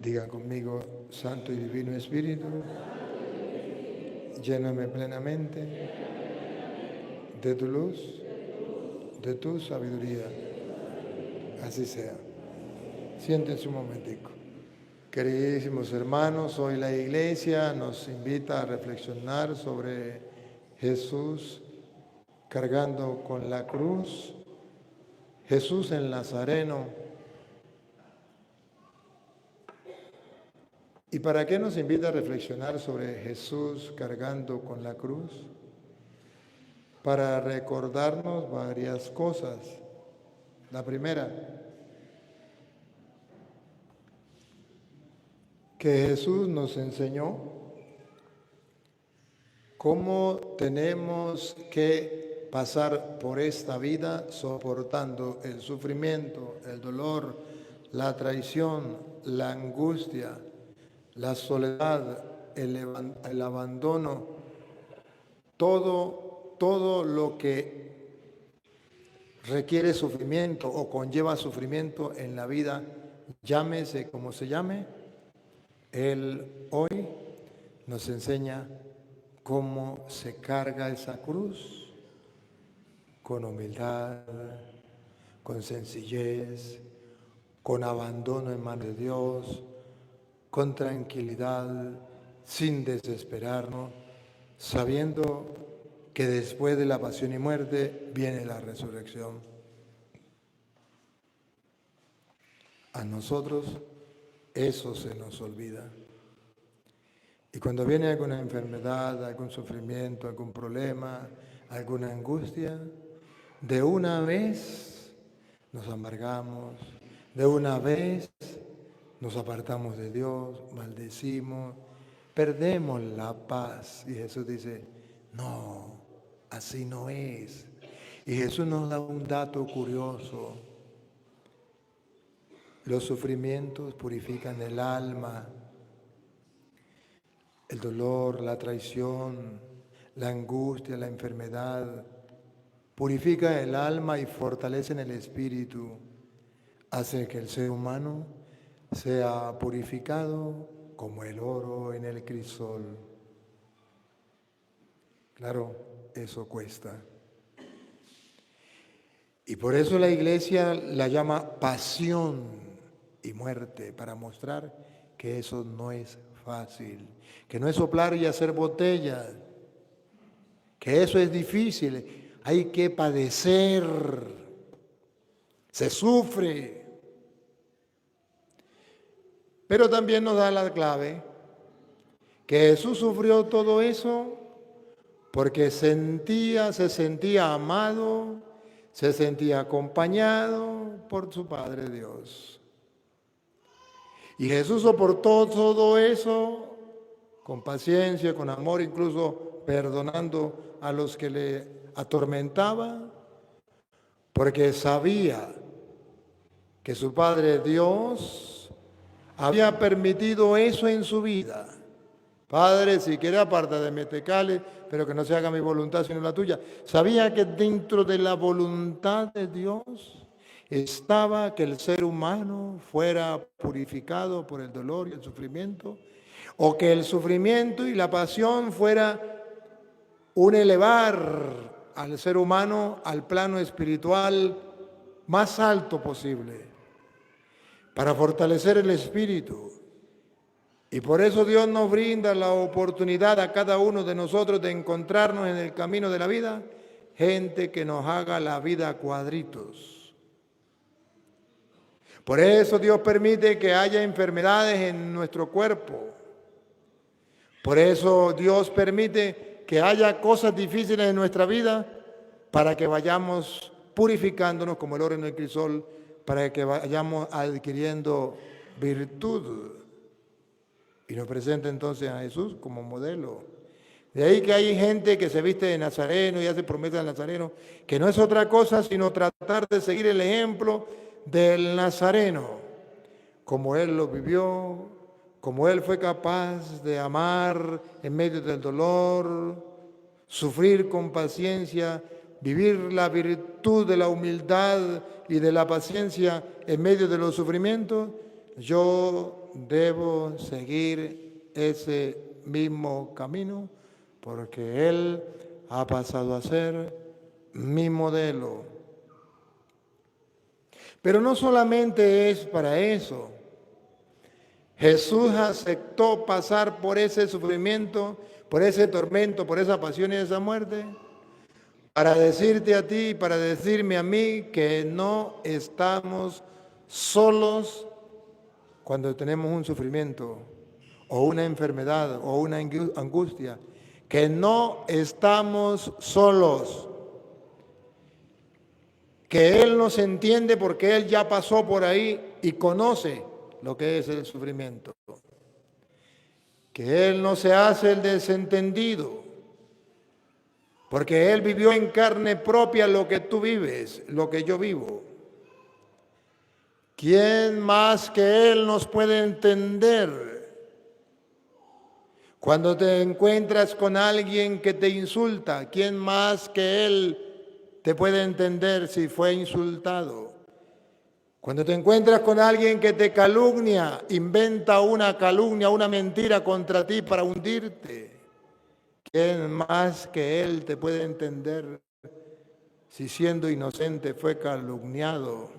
Diga conmigo, Santo y Divino Espíritu, lléname plenamente de tu luz, de tu sabiduría. Así sea. Siéntense un momentico. Queridísimos hermanos, hoy la Iglesia nos invita a reflexionar sobre Jesús cargando con la cruz, Jesús el Nazareno. ¿Y para qué nos invita a reflexionar sobre Jesús cargando con la cruz? Para recordarnos varias cosas. La primera, que Jesús nos enseñó cómo tenemos que pasar por esta vida soportando el sufrimiento, el dolor, la traición, la angustia, la soledad, el abandono, todo lo que requiere sufrimiento o conlleva sufrimiento en la vida, llámese como se llame. Él hoy nos enseña cómo se carga esa cruz, con humildad, con sencillez, con abandono en manos de Dios, con tranquilidad, sin desesperarnos, sabiendo que después de la pasión y muerte viene la resurrección. A nosotros eso se nos olvida. Y cuando viene alguna enfermedad, algún sufrimiento, algún problema, alguna angustia, de una vez nos amargamos, de una vez nos apartamos de Dios, maldecimos, perdemos la paz. Y Jesús dice, no, así no es. Y Jesús nos da un dato curioso. Los sufrimientos purifican el alma. El dolor, la traición, la angustia, la enfermedad, purifica el alma y fortalecen el espíritu. Hace que el ser humano sea purificado como el oro en el crisol. Claro, eso cuesta. Y por eso la Iglesia la llama pasión y muerte, para mostrar que eso no es fácil, que no es soplar y hacer botella, que eso es difícil, hay que padecer, se sufre. Pero también nos da la clave que Jesús sufrió todo eso porque se sentía amado, se sentía acompañado por su Padre Dios. Y Jesús soportó todo eso con paciencia, con amor, incluso perdonando a los que le atormentaban, porque sabía que su Padre Dios había permitido eso en su vida. Padre, si quiere aparta de mí este cáliz, pero que no se haga mi voluntad sino la tuya. Sabía que dentro de la voluntad de Dios estaba que el ser humano fuera purificado por el dolor y el sufrimiento, o que el sufrimiento y la pasión fuera un elevar al ser humano al plano espiritual más alto posible, para fortalecer el espíritu. Y por eso Dios nos brinda la oportunidad a cada uno de nosotros de encontrarnos en el camino de la vida, gente que nos haga la vida a cuadritos. Por eso Dios permite que haya enfermedades en nuestro cuerpo. Por eso Dios permite que haya cosas difíciles en nuestra vida para que vayamos purificándonos como el oro en el crisol, para que vayamos adquiriendo virtud. Y nos presenta entonces a Jesús como modelo. De ahí que hay gente que se viste de nazareno y hace promesas de nazareno, que no es otra cosa sino tratar de seguir el ejemplo del nazareno, como él lo vivió, como él fue capaz de amar en medio del dolor, sufrir con paciencia, vivir la virtud de la humildad y de la paciencia en medio de los sufrimientos. Yo debo seguir ese mismo camino porque Él ha pasado a ser mi modelo. Pero no solamente es para eso. Jesús aceptó pasar por ese sufrimiento, por ese tormento, por esa pasión y esa muerte, para decirte a ti, para decirme a mí que no estamos solos cuando tenemos un sufrimiento o una enfermedad o una angustia, que no estamos solos, que Él nos entiende porque Él ya pasó por ahí y conoce lo que es el sufrimiento, que Él no se hace el desentendido, porque Él vivió en carne propia lo que tú vives, lo que yo vivo. ¿Quién más que Él nos puede entender? Cuando te encuentras con alguien que te insulta, ¿quién más que Él te puede entender si fue insultado? Cuando te encuentras con alguien que te calumnia, inventa una calumnia, una mentira contra ti para hundirte, ¿quién más que Él te puede entender si siendo inocente fue calumniado?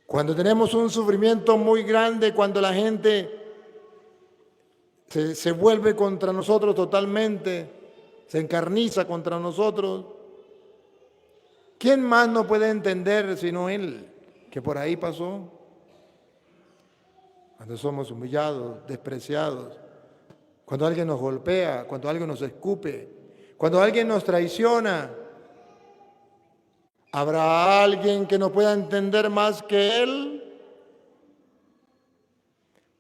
Cuando tenemos un sufrimiento muy grande, cuando la gente se vuelve contra nosotros totalmente, se encarniza contra nosotros, ¿quién más no puede entender sino Él, que por ahí pasó? Cuando somos humillados, despreciados, cuando alguien nos golpea, cuando alguien nos escupe, cuando alguien nos traiciona, ¿habrá alguien que nos pueda entender más que Él?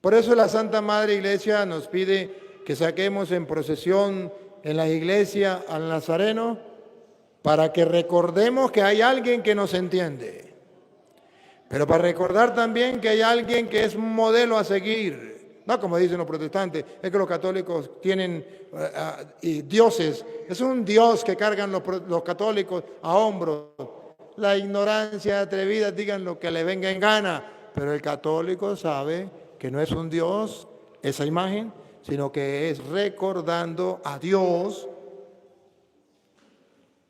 Por eso la Santa Madre Iglesia nos pide que saquemos en procesión en la iglesia al Nazareno para que recordemos que hay alguien que nos entiende, pero para recordar también que hay alguien que es un modelo a seguir. No como dicen los protestantes, es que los católicos tienen dioses, es un Dios que cargan los católicos a hombros. La ignorancia atrevida, digan lo que le venga en gana, pero el católico sabe que no es un Dios esa imagen, sino que es recordando a Dios,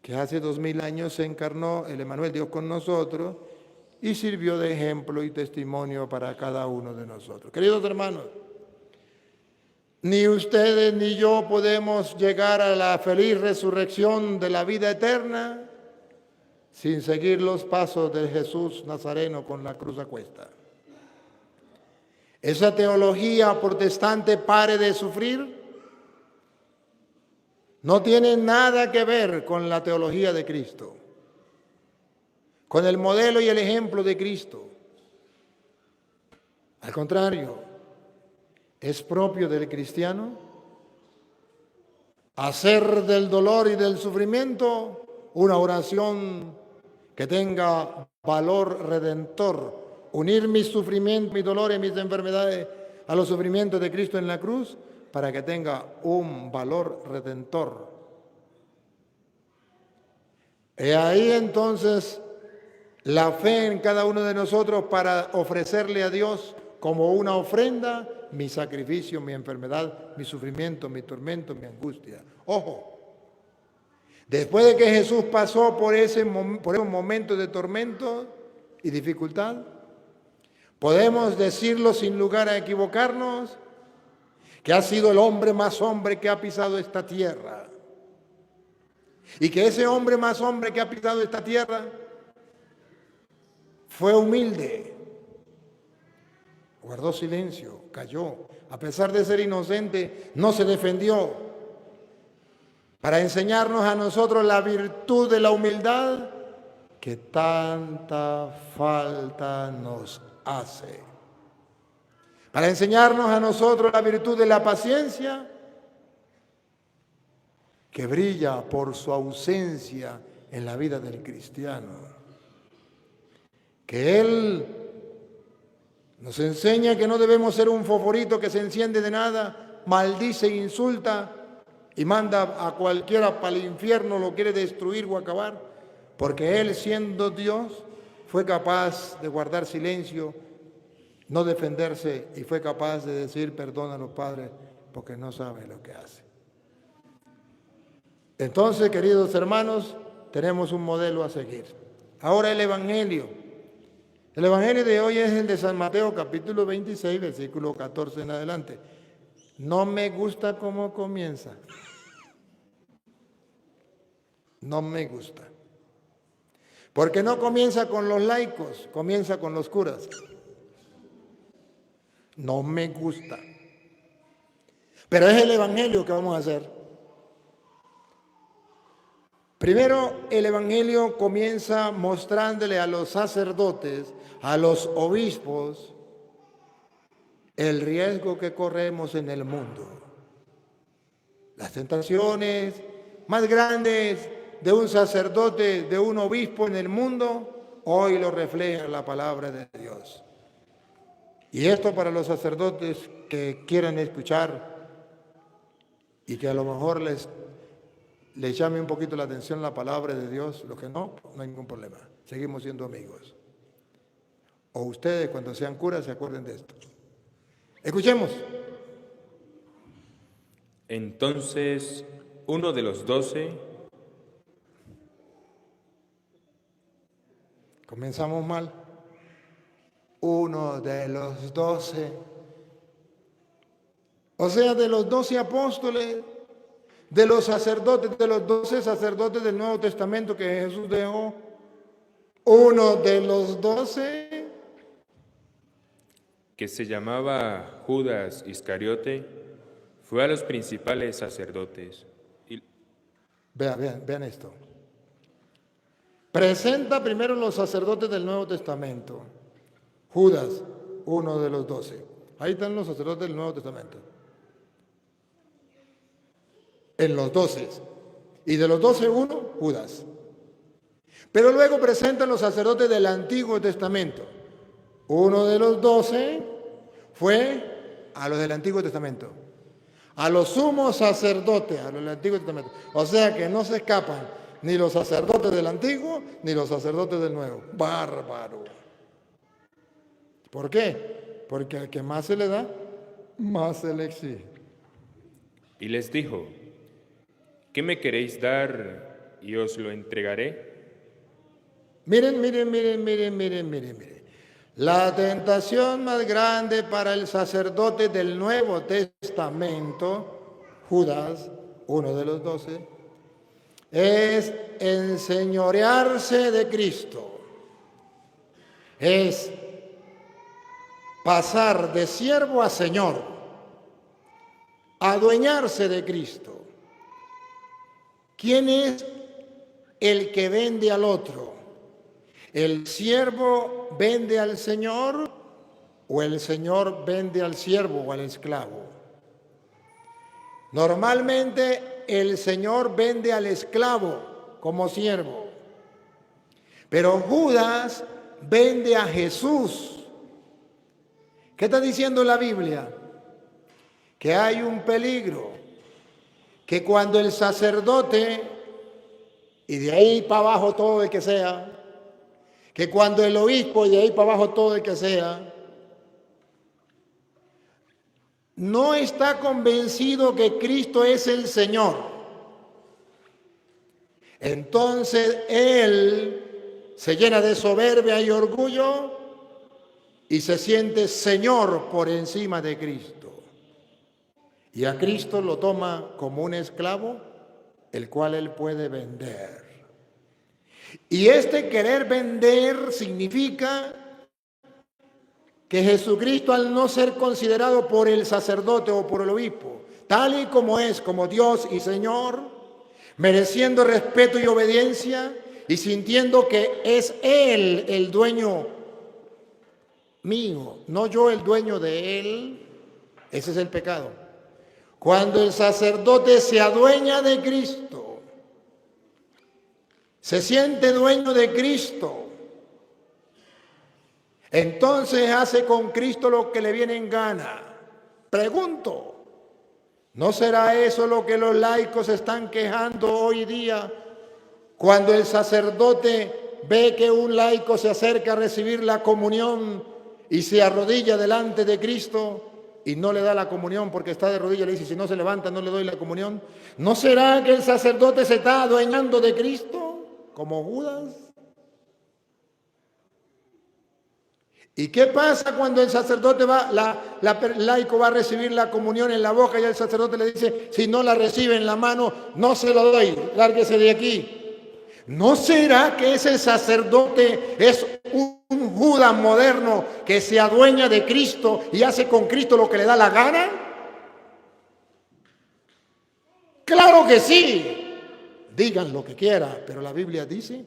que hace 2000 años se encarnó, el Emmanuel, Dios con nosotros, y sirvió de ejemplo y testimonio para cada uno de nosotros. Queridos hermanos, ni ustedes ni yo podemos llegar a la feliz resurrección de la vida eterna sin seguir los pasos de Jesús Nazareno con la cruz a cuesta. Esa teología protestante, pare de sufrir, no tiene nada que ver con la teología de Cristo, con el modelo y el ejemplo de Cristo. Al contrario, es propio del cristiano hacer del dolor y del sufrimiento una oración que tenga valor redentor. Unir mis sufrimientos, mis dolores, mis enfermedades a los sufrimientos de Cristo en la cruz para que tenga un valor redentor. Y ahí entonces la fe en cada uno de nosotros para ofrecerle a Dios como una ofrenda mi sacrificio, mi enfermedad, mi sufrimiento, mi tormento, mi angustia. Ojo, después de que Jesús pasó por esos momentos de tormento y dificultad, podemos decirlo sin lugar a equivocarnos, que ha sido el hombre más hombre que ha pisado esta tierra. Y que ese hombre más hombre que ha pisado esta tierra fue humilde, guardó silencio, calló. A pesar de ser inocente, no se defendió. Para enseñarnos a nosotros la virtud de la humildad que tanta falta nos hace. Para enseñarnos a nosotros la virtud de la paciencia que brilla por su ausencia en la vida del cristiano. Que Él nos enseña que no debemos ser un fosforito que se enciende de nada, maldice e insulta y manda a cualquiera para el infierno, lo quiere destruir o acabar, porque Él, siendo Dios, fue capaz de guardar silencio no defenderse y fue capaz de decir perdona a los padres porque no saben lo que hacen. Entonces, queridos hermanos, tenemos un modelo a seguir. Ahora el Evangelio. El Evangelio de hoy es el de San Mateo, capítulo 26, versículo 14 en adelante. No me gusta cómo comienza. No me gusta. Porque no comienza con los laicos, comienza con los curas. No me gusta. Pero es el Evangelio que vamos a hacer. Primero, el Evangelio comienza mostrándole a los sacerdotes, a los obispos, el riesgo que corremos en el mundo. Las tentaciones más grandes de un sacerdote, de un obispo en el mundo, hoy lo refleja la palabra de Dios. Y esto para los sacerdotes que quieran escuchar y que a lo mejor les llame un poquito la atención la palabra de Dios, los que no, no hay ningún problema. Seguimos siendo amigos. O ustedes cuando sean curas se acuerden de esto. Escuchemos. Entonces, uno de los 12... Comenzamos mal. Uno de los 12. O sea, de los 12 apóstoles, de los sacerdotes, de los 12 sacerdotes del Nuevo Testamento que Jesús dejó, uno de los 12, que se llamaba Judas Iscariote, fue a los principales sacerdotes. Vean esto. Presenta primero los sacerdotes del Nuevo Testamento. Judas, uno de los 12. Ahí están los sacerdotes del Nuevo Testamento. En los 12. Y de los 12, uno, Judas. Pero luego presentan los sacerdotes del Antiguo Testamento. Uno de los 12 fue a los del Antiguo Testamento. A los sumos sacerdotes, a los del Antiguo Testamento. O sea que no se escapan ni los sacerdotes del Antiguo ni los sacerdotes del Nuevo. Bárbaro. ¿Por qué? Porque al que más se le da, más se le exige. Y les dijo, ¿qué me queréis dar y os lo entregaré? Miren. La tentación más grande para el sacerdote del Nuevo Testamento, Judas, uno de los 12, es enseñorearse de Cristo. Es pasar de siervo a señor, adueñarse de Cristo. ¿Quién es el que vende al otro? ¿El siervo vende al señor o el señor vende al siervo o al esclavo? Normalmente el señor vende al esclavo como siervo, pero Judas vende a Jesús. ¿Qué está diciendo la Biblia? Que hay un peligro, que cuando el sacerdote, y de ahí para abajo todo el que sea, que cuando el obispo y de ahí para abajo todo el que sea, no está convencido que Cristo es el Señor, entonces él se llena de soberbia y orgullo y se siente Señor por encima de Cristo. Y a Cristo lo toma como un esclavo, el cual él puede vender. Y este querer vender significa que Jesucristo, al no ser considerado por el sacerdote o por el obispo, tal y como es, como Dios y Señor, mereciendo respeto y obediencia y sintiendo que es Él el dueño mío, no yo el dueño de Él, ese es el pecado. Cuando el sacerdote se adueña de Cristo, se siente dueño de Cristo, entonces hace con Cristo lo que le viene en gana. Pregunto, ¿no será eso lo que los laicos están quejando hoy día cuando el sacerdote ve que un laico se acerca a recibir la comunión y se arrodilla delante de Cristo y no le da la comunión porque está de rodillas, le dice, si no se levanta no le doy la comunión, ¿no será que el sacerdote se está adueñando de Cristo como Judas? ¿Y qué pasa cuando el sacerdote el laico va a recibir la comunión en la boca y el sacerdote le dice, si no la recibe en la mano, no se lo doy, lárguese de aquí? ¿No será que ese sacerdote es un Judas moderno que se adueña de Cristo y hace con Cristo lo que le da la gana? ¡Claro que sí! Digan lo que quieran, pero la Biblia dice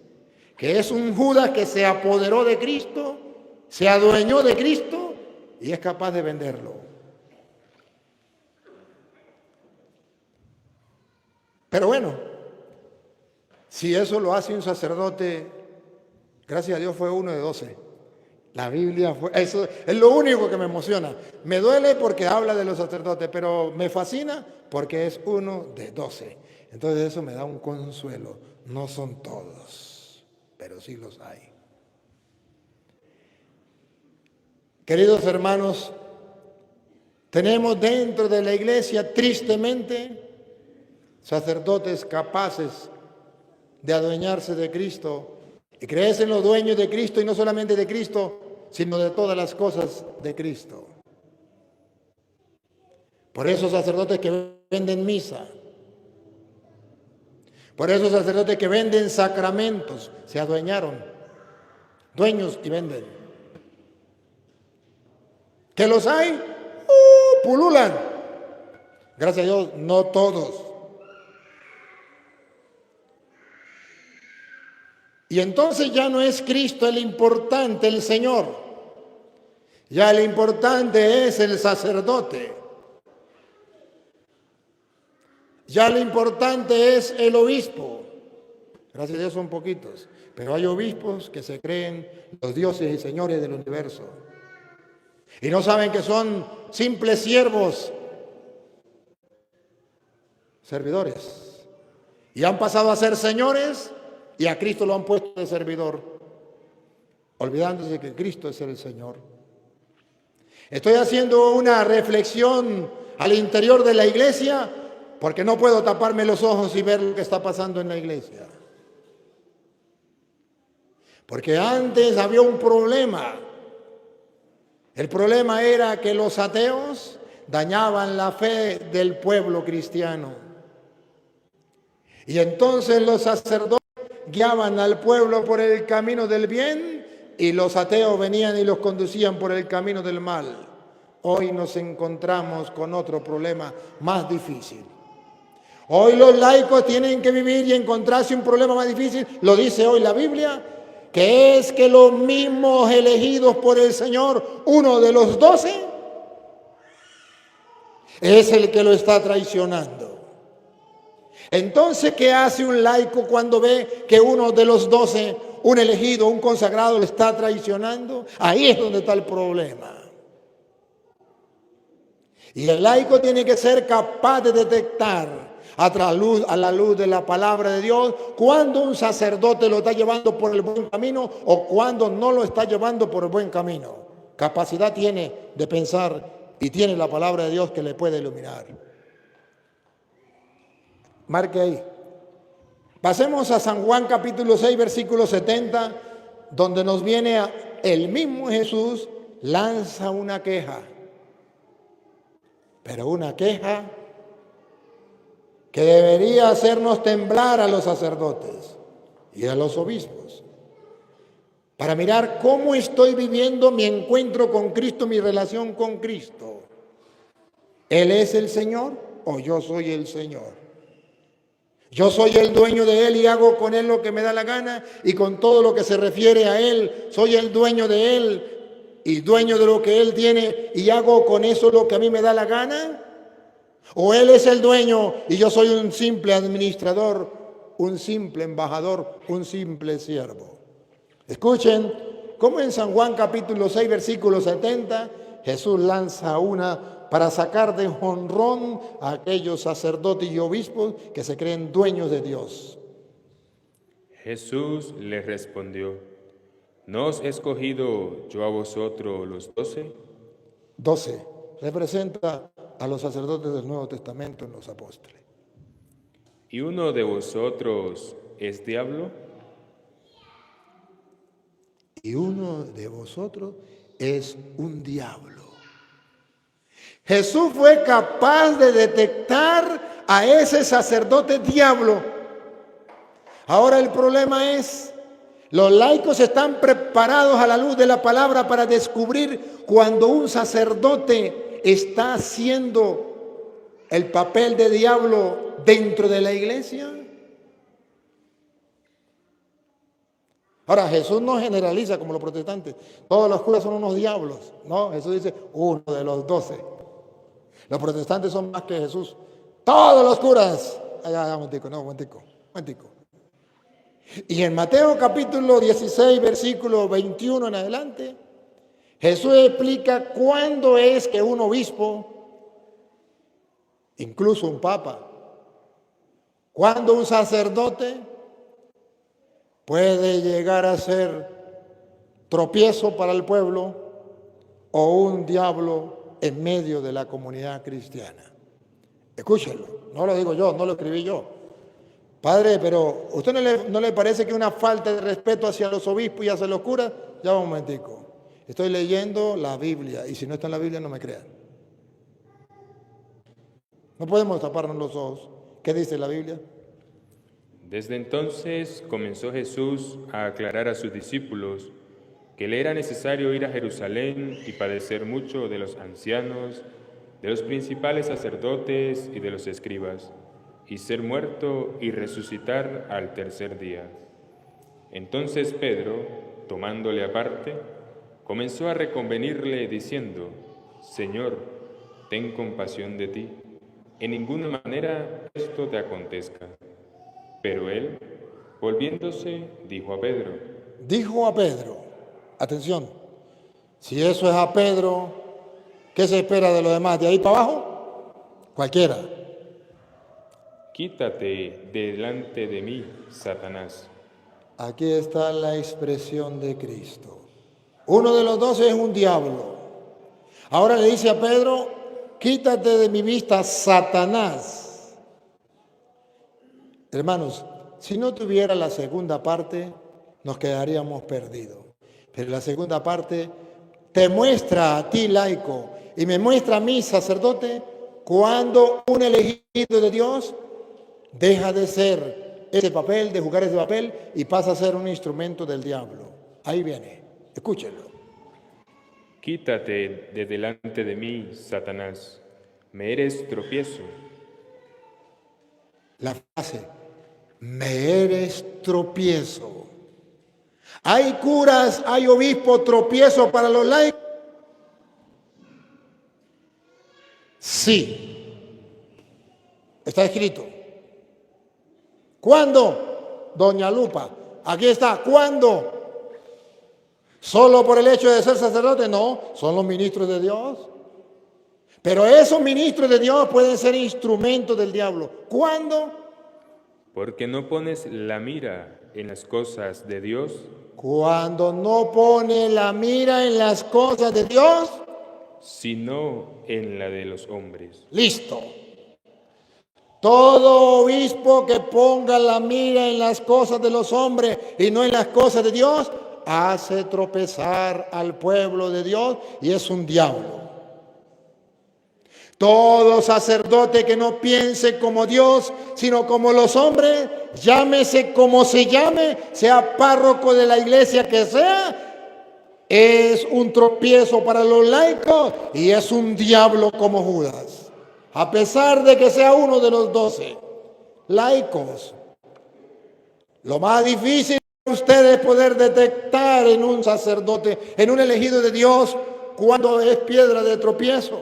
que es un Judas que se apoderó de Cristo, se adueñó de Cristo y es capaz de venderlo. Pero bueno, si eso lo hace un sacerdote, gracias a Dios fue uno de 12. La Biblia fue, eso es lo único que me emociona. Me duele porque habla de los sacerdotes, pero me fascina porque es uno de 12. Entonces eso me da un consuelo. No son todos, pero sí los hay. Queridos hermanos, tenemos dentro de la iglesia, tristemente, sacerdotes capaces de adueñarse de Cristo y creerse en los dueños de Cristo, y no solamente de Cristo, sino de todas las cosas de Cristo. Por esos sacerdotes que venden misa, por esos sacerdotes que venden sacramentos, se adueñaron, dueños y venden. ¿Que los hay? Pululan. Gracias a Dios, no todos. Y entonces ya no es Cristo el importante, el Señor. Ya el importante es el sacerdote. Ya lo importante es el obispo. Gracias a Dios son poquitos, pero hay obispos que se creen los dioses y señores del universo. Y no saben que son simples siervos, servidores. Y han pasado a ser señores y a Cristo lo han puesto de servidor, olvidándose que Cristo es el Señor. Estoy haciendo una reflexión al interior de la iglesia porque no puedo taparme los ojos y ver lo que está pasando en la iglesia. Porque antes había un problema. El problema era que los ateos dañaban la fe del pueblo cristiano. Y entonces los sacerdotes guiaban al pueblo por el camino del bien y los ateos venían y los conducían por el camino del mal. Hoy nos encontramos con otro problema más difícil. Hoy los laicos tienen que vivir y encontrarse un problema más difícil, lo dice hoy la Biblia, que es que los mismos elegidos por el Señor, uno de los 12, es el que lo está traicionando. Entonces, ¿qué hace un laico cuando ve que uno de los 12, un elegido, un consagrado, le está traicionando? Ahí es donde está el problema. Y el laico tiene que ser capaz de detectar a la luz de la palabra de Dios cuando un sacerdote lo está llevando por el buen camino o cuando no lo está llevando por el buen camino. Capacidad tiene de pensar y tiene la palabra de Dios que le puede iluminar. Marque ahí. Pasemos a San Juan capítulo 6 versículo 70, donde nos viene el mismo Jesús lanza una queja. Pero una queja que debería hacernos temblar a los sacerdotes y a los obispos, para mirar cómo estoy viviendo mi encuentro con Cristo, mi relación con Cristo. ¿Él es el Señor o yo soy el Señor? Yo soy el dueño de Él y hago con Él lo que me da la gana, y con todo lo que se refiere a Él, soy el dueño de Él y dueño de lo que Él tiene y hago con eso lo que a mí me da la gana. ¿O Él es el dueño y yo soy un simple administrador, un simple embajador, un simple siervo? Escuchen cómo en San Juan capítulo 6 versículo 70 Jesús lanza una para sacar de jonrón a aquellos sacerdotes y obispos que se creen dueños de Dios. Jesús le respondió: ¿No os he escogido yo a vosotros los 12? 12. Representa a los sacerdotes del Nuevo Testamento en los apóstoles. ¿Y uno de vosotros es diablo? Y uno de vosotros es un diablo. Jesús fue capaz de detectar a ese sacerdote diablo. Ahora el problema es, los laicos están preparados a la luz de la palabra para descubrir cuando un sacerdote está haciendo el papel de diablo dentro de la iglesia. Ahora, Jesús no generaliza como los protestantes. Todos los curas son unos diablos. No, Jesús dice uno de los 12. Los protestantes son más que Jesús. Todos los curas. Un momentico. Y en Mateo capítulo 16, versículo 21 en adelante, Jesús explica cuándo es que un obispo, incluso un papa, cuándo un sacerdote puede llegar a ser tropiezo para el pueblo o un diablo en medio de la comunidad cristiana. Escúchenlo, no lo digo yo, no lo escribí yo. Padre, pero ¿a usted no le parece que una falta de respeto hacia los obispos y hacia los curas? Ya un momentico. Estoy leyendo la Biblia y si no está en la Biblia no me crean. No podemos taparnos los ojos. ¿Qué dice la Biblia? Desde entonces comenzó Jesús a aclarar a sus discípulos que le era necesario ir a Jerusalén y padecer mucho de los ancianos, de los principales sacerdotes y de los escribas, y ser muerto y resucitar al tercer día. Entonces Pedro, tomándole aparte, comenzó a reconvenirle diciendo: Señor, ten compasión de ti, en ninguna manera esto te acontezca. Pero él, volviéndose, dijo a Pedro, Atención, si eso es a Pedro, ¿qué se espera de los demás? ¿De ahí para abajo? Cualquiera. quítate de delante de mí, Satanás. Aquí está la expresión de Cristo. Uno de los 12 es un diablo. Ahora le dice a Pedro, quítate de mi vista, Satanás. Hermanos, si no tuviera la segunda parte, nos quedaríamos perdidos. Pero la segunda parte te muestra a ti, laico, y me muestra a mí, sacerdote, cuando un elegido de Dios deja de ser ese papel, de jugar ese papel, y pasa a ser un instrumento del diablo. Ahí viene, escúchenlo. Quítate de delante de mí, Satanás, me eres tropiezo. La frase, me eres tropiezo. ¿Hay curas, hay obispos tropiezo para los laicos? Sí. Está escrito. ¿Cuándo? Doña Lupa. Aquí está. ¿Cuándo? ¿Solo por el hecho de ser sacerdote? No, son los ministros de Dios. Pero esos ministros de Dios pueden ser instrumentos del diablo. ¿Cuándo? Porque no pones la mira en las cosas de Dios. Cuando no pone la mira en las cosas de Dios, sino en la de los hombres. Listo. Todo obispo que ponga la mira en las cosas de los hombres y no en las cosas de Dios, hace tropezar al pueblo de Dios y es un diablo. Todo sacerdote que no piense como Dios, sino como los hombres, llámese como se llame, sea párroco de la iglesia que sea, es un tropiezo para los laicos y es un diablo como Judas. A pesar de que sea uno de los 12 laicos, lo más difícil para ustedes es poder detectar en un sacerdote, en un elegido de Dios, cuando es piedra de tropiezo.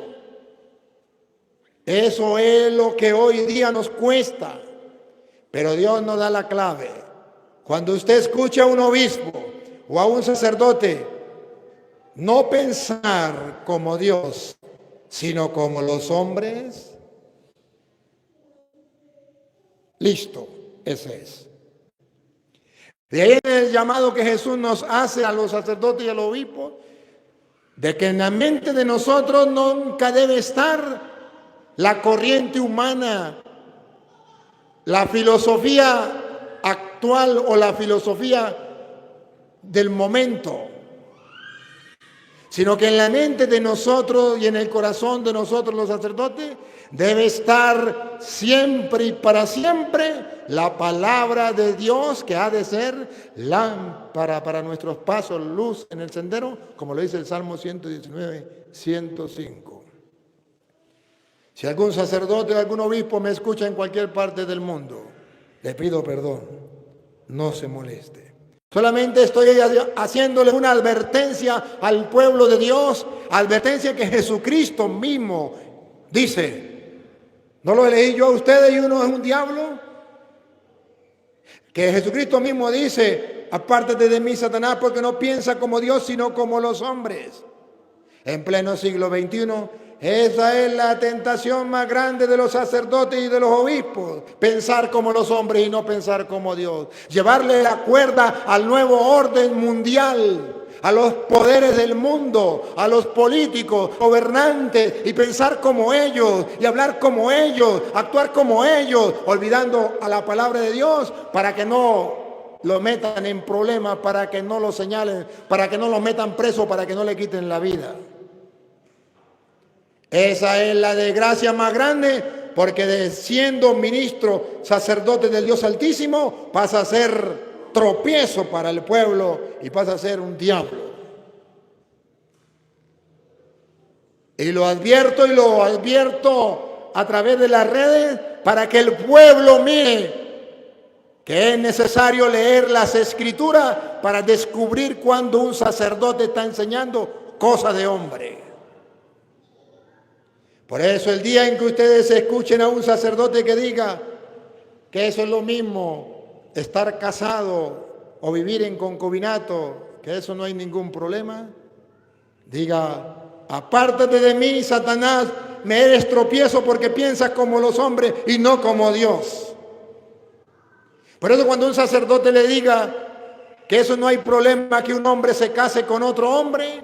Eso es lo que hoy día nos cuesta, pero Dios nos da la clave. Cuando usted escucha a un obispo o a un sacerdote, no pensar como Dios, sino como los hombres, listo, ese es. De ahí el llamado que Jesús nos hace a los sacerdotes y a los obispos, de que en la mente de nosotros nunca debe estar la corriente humana, la filosofía actual o la filosofía del momento, sino que en la mente de nosotros y en el corazón de nosotros los sacerdotes debe estar siempre y para siempre la palabra de Dios, que ha de ser lámpara para nuestros pasos, luz en el sendero, como lo dice el Salmo 119, 105. Si algún sacerdote o algún obispo me escucha en cualquier parte del mundo, le pido perdón, no se moleste. Solamente estoy haciéndole una advertencia al pueblo de Dios, advertencia que Jesucristo mismo dice. ¿No lo leí yo a ustedes y uno es un diablo? Que Jesucristo mismo dice, apártate de mí, Satanás, porque no piensa como Dios, sino como los hombres. En pleno siglo XXI, esa es la tentación más grande de los sacerdotes y de los obispos. Pensar como los hombres y no pensar como Dios. Llevarle la cuerda al nuevo orden mundial, a los poderes del mundo, a los políticos, gobernantes, y pensar como ellos, y hablar como ellos, actuar como ellos, olvidando a la palabra de Dios para que no lo metan en problemas, para que no lo señalen, para que no lo metan preso, para que no le quiten la vida. Esa es la desgracia más grande, porque siendo ministro, sacerdote del Dios Altísimo, pasa a ser tropiezo para el pueblo y pasa a ser un diablo. Y lo advierto a través de las redes para que el pueblo mire que es necesario leer las Escrituras para descubrir cuando un sacerdote está enseñando cosas de hombre. Por eso el día en que ustedes escuchen a un sacerdote que diga que eso es lo mismo, estar casado o vivir en concubinato, que eso no hay ningún problema, diga, apártate de mí, Satanás, me eres tropiezo porque piensas como los hombres y no como Dios. Por eso cuando un sacerdote le diga que eso no hay problema, que un hombre se case con otro hombre,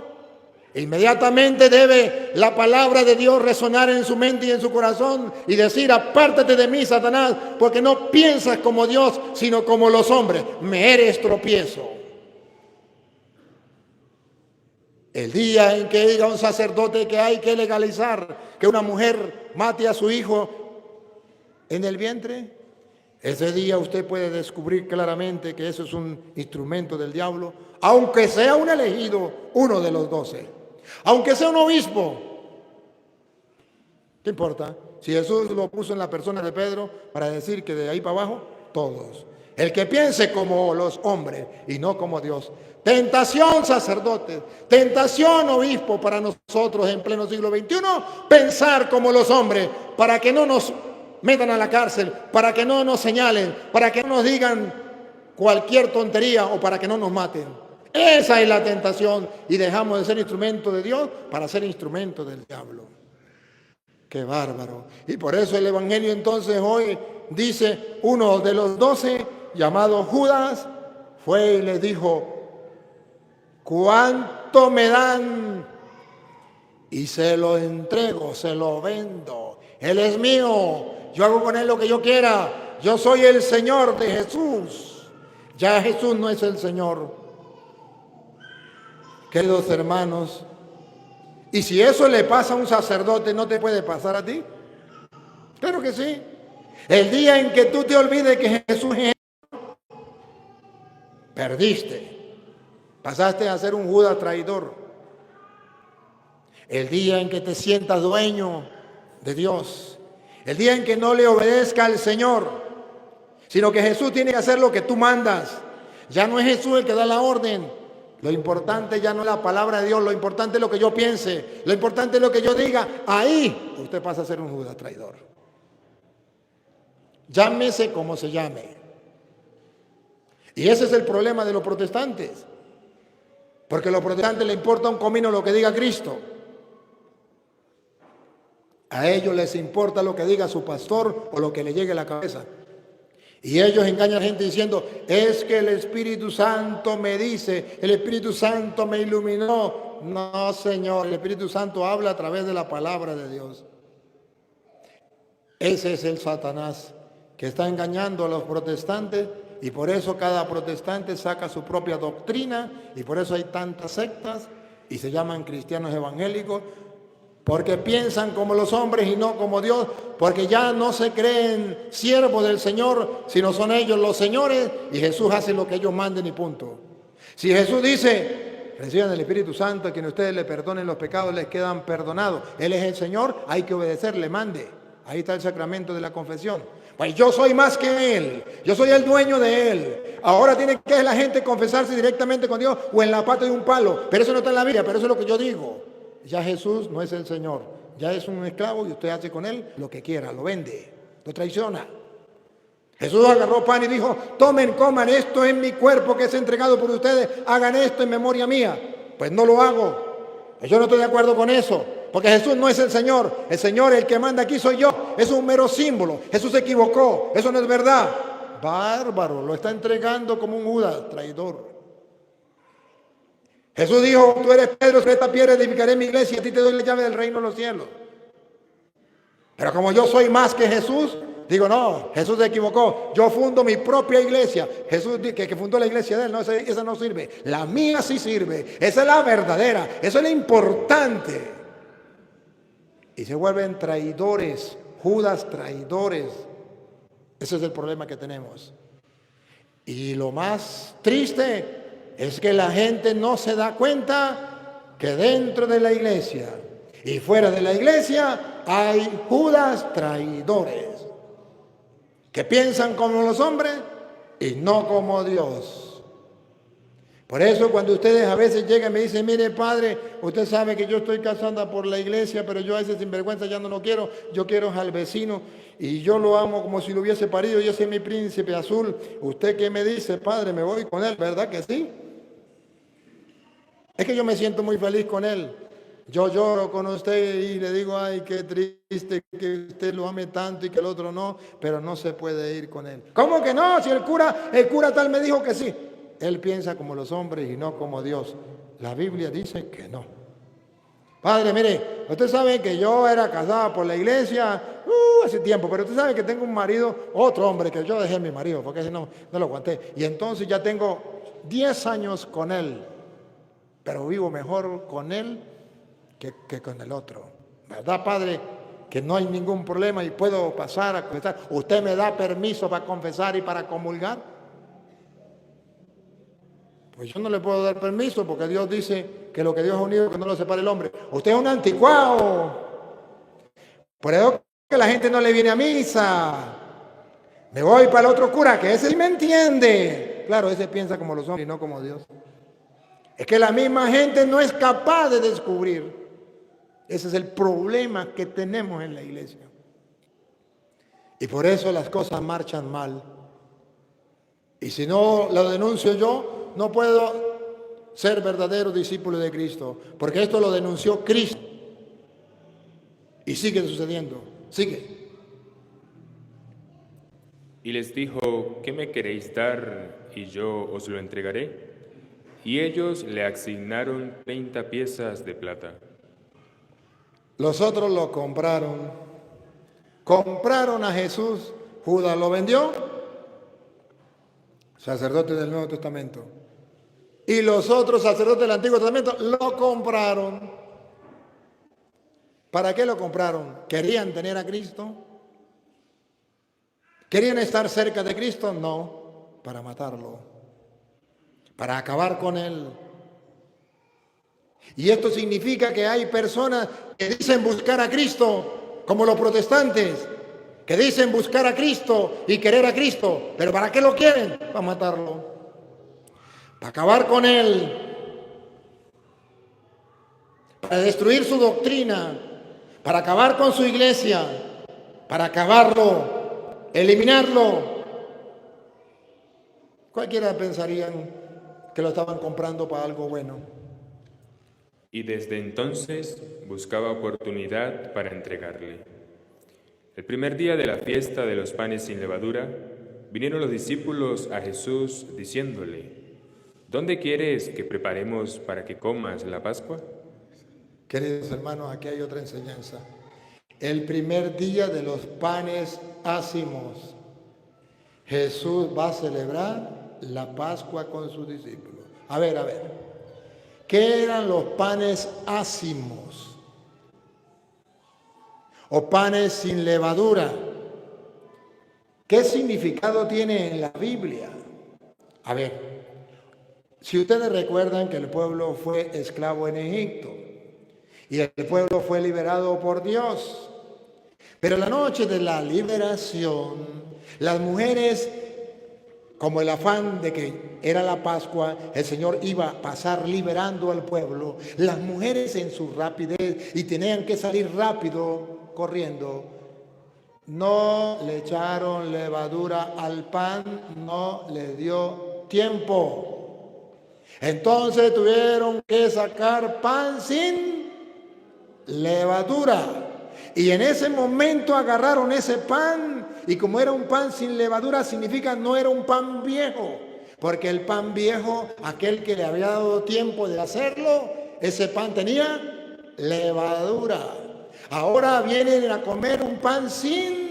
inmediatamente debe la palabra de Dios resonar en su mente y en su corazón y decir, apártate de mí, Satanás, porque no piensas como Dios, sino como los hombres. Me eres tropiezo. El día en que diga un sacerdote que hay que legalizar que una mujer mate a su hijo en el vientre, ese día usted puede descubrir claramente que eso es un instrumento del diablo, aunque sea un elegido, uno de los 12. Aunque sea un obispo, ¿qué importa? Si Jesús lo puso en la persona de Pedro para decir que de ahí para abajo, todos. El que piense como los hombres y no como Dios. Tentación, sacerdotes, tentación, obispo, para nosotros en pleno siglo XXI, pensar como los hombres, para que no nos metan a la cárcel, para que no nos señalen, para que no nos digan cualquier tontería o para que no nos maten. Esa es la tentación y dejamos de ser instrumento de Dios para ser instrumento del diablo. ¡Qué bárbaro! Y por eso el Evangelio entonces hoy dice, uno de los 12, llamado Judas, fue y le dijo, ¿cuánto me dan? Y se lo entrego, se lo vendo. Él es mío, yo hago con él lo que yo quiera. Yo soy el Señor de Jesús. Ya Jesús no es el Señor. Queridos hermanos, y si eso le pasa a un sacerdote, ¿no te puede pasar a ti? Claro que sí. El día en que tú te olvides que Jesús es, perdiste. Pasaste a ser un Judas traidor. El día en que te sientas dueño de Dios. El día en que no le obedezca al Señor, sino que Jesús tiene que hacer lo que tú mandas. Ya no es Jesús el que da la orden. Lo importante ya no es la palabra de Dios, lo importante es lo que yo piense, lo importante es lo que yo diga. Ahí usted pasa a ser un Judas traidor. Llámese como se llame. Y ese es el problema de los protestantes. Porque a los protestantes les importa un comino lo que diga Cristo. A ellos les importa lo que diga su pastor o lo que le llegue a la cabeza. Y ellos engañan a la gente diciendo, es que el Espíritu Santo me dice, el Espíritu Santo me iluminó. No, Señor, el Espíritu Santo habla a través de la palabra de Dios. Ese es el Satanás que está engañando a los protestantes, y por eso cada protestante saca su propia doctrina, y por eso hay tantas sectas y se llaman cristianos evangélicos, porque piensan como los hombres y no como Dios, porque ya no se creen siervos del Señor, sino son ellos los señores, y Jesús hace lo que ellos manden y punto. Si Jesús dice, reciban el Espíritu Santo, a quien ustedes le perdonen los pecados les quedan perdonados, Él es el Señor, hay que obedecerle, mande. Ahí está el sacramento de la confesión. Pues yo soy más que Él, yo soy el dueño de Él. Ahora tiene que la gente confesarse directamente con Dios o en la pata de un palo, pero eso no está en la Biblia, pero eso es lo que yo digo. Ya Jesús no es el Señor, ya es un esclavo y usted hace con él lo que quiera, lo vende, lo traiciona. Jesús agarró pan y dijo, tomen, coman, esto es mi cuerpo que es entregado por ustedes, hagan esto en memoria mía. Pues no lo hago, yo no estoy de acuerdo con eso, porque Jesús no es el Señor, el que manda aquí soy yo, es un mero símbolo, Jesús se equivocó, eso no es verdad. Bárbaro, lo está entregando como un Judas, traidor. Jesús dijo, tú eres Pedro, sobre esta piedra edificaré mi iglesia y a ti te doy la llave del reino de los cielos. Pero como yo soy más que Jesús, digo, no, Jesús se equivocó. Yo fundo mi propia iglesia. Jesús que fundó la iglesia de él, no, esa no sirve. La mía sí sirve. Esa es la verdadera, eso es lo importante. Y se vuelven traidores, Judas traidores. Ese es el problema que tenemos. Y lo más triste es que la gente no se da cuenta que dentro de la iglesia y fuera de la iglesia hay Judas traidores que piensan como los hombres y no como Dios. Por eso cuando ustedes a veces llegan y me dicen, mire padre, usted sabe que yo estoy casada por la iglesia, pero yo a ese sinvergüenza ya no lo quiero, yo quiero al vecino y yo lo amo como si lo hubiese parido, yo soy mi príncipe azul. ¿Usted qué me dice, padre? Me voy con él, ¿verdad que sí? Es que yo me siento muy feliz con él. Yo lloro con usted y le digo, ay, qué triste que usted lo ame tanto y que el otro no, pero no se puede ir con él. ¿Cómo que no? Si el cura tal me dijo que sí. Él piensa como los hombres y no como Dios. La Biblia dice que no. Padre, mire, usted sabe que yo era casada por la iglesia hace tiempo, pero usted sabe que tengo un marido, otro hombre, que yo dejé a mi marido, porque ese no lo aguanté. Y entonces ya tengo 10 años con él. Pero vivo mejor con él que con el otro. ¿Verdad, padre? Que no hay ningún problema y puedo pasar a confesar. ¿Usted me da permiso para confesar y para comulgar? Pues yo no le puedo dar permiso porque Dios dice que lo que Dios ha unido que no lo separe el hombre. Usted es un anticuado. Por eso que la gente no le viene a misa. Me voy para el otro cura, que ese sí me entiende. Claro, ese piensa como los hombres y no como Dios. Es que la misma gente no es capaz de descubrir. Ese es el problema que tenemos en la iglesia. Y por eso las cosas marchan mal. Y si no lo denuncio yo, no puedo ser verdadero discípulo de Cristo. Porque esto lo denunció Cristo. Y sigue sucediendo. Sigue. Y les dijo, ¿qué me queréis dar? Y yo os lo entregaré. Y ellos le asignaron 30 piezas de plata. Los otros lo compraron. Compraron a Jesús. Judas lo vendió. Sacerdote del Nuevo Testamento. Y los otros sacerdotes del Antiguo Testamento lo compraron. ¿Para qué lo compraron? ¿Querían tener a Cristo? ¿Querían estar cerca de Cristo? No, para matarlo. Para acabar con él. Y esto significa que hay personas que dicen buscar a Cristo, como los protestantes, que dicen buscar a Cristo y querer a Cristo, pero ¿para qué lo quieren? Para matarlo, para acabar con él, para destruir su doctrina, para acabar con su iglesia, para acabarlo, eliminarlo. Cualquiera pensarían que lo estaban comprando para algo bueno. Y desde entonces buscaba oportunidad para entregarle. El primer día de la fiesta de los panes sin levadura, vinieron los discípulos a Jesús diciéndole: ¿Dónde quieres que preparemos para que comas la Pascua? Queridos hermanos, aquí hay otra enseñanza. El primer día de los panes ácimos, Jesús va a celebrar la Pascua con sus discípulos. A ver. ¿Qué eran los panes ácimos? O panes sin levadura. ¿Qué significado tiene en la Biblia? A ver, si ustedes recuerdan que el pueblo fue esclavo en Egipto y el pueblo fue liberado por Dios, pero la noche de la liberación, las mujeres, como el afán de que era la Pascua, el Señor iba a pasar liberando al pueblo, las mujeres en su rapidez y tenían que salir rápido, corriendo, no le echaron levadura al pan, no le dio tiempo. Entonces tuvieron que sacar pan sin levadura. Y en ese momento agarraron ese pan, y como era un pan sin levadura, significa no era un pan viejo, porque el pan viejo, aquel que le había dado tiempo de hacerlo, ese pan tenía levadura. Ahora vienen a comer un pan sin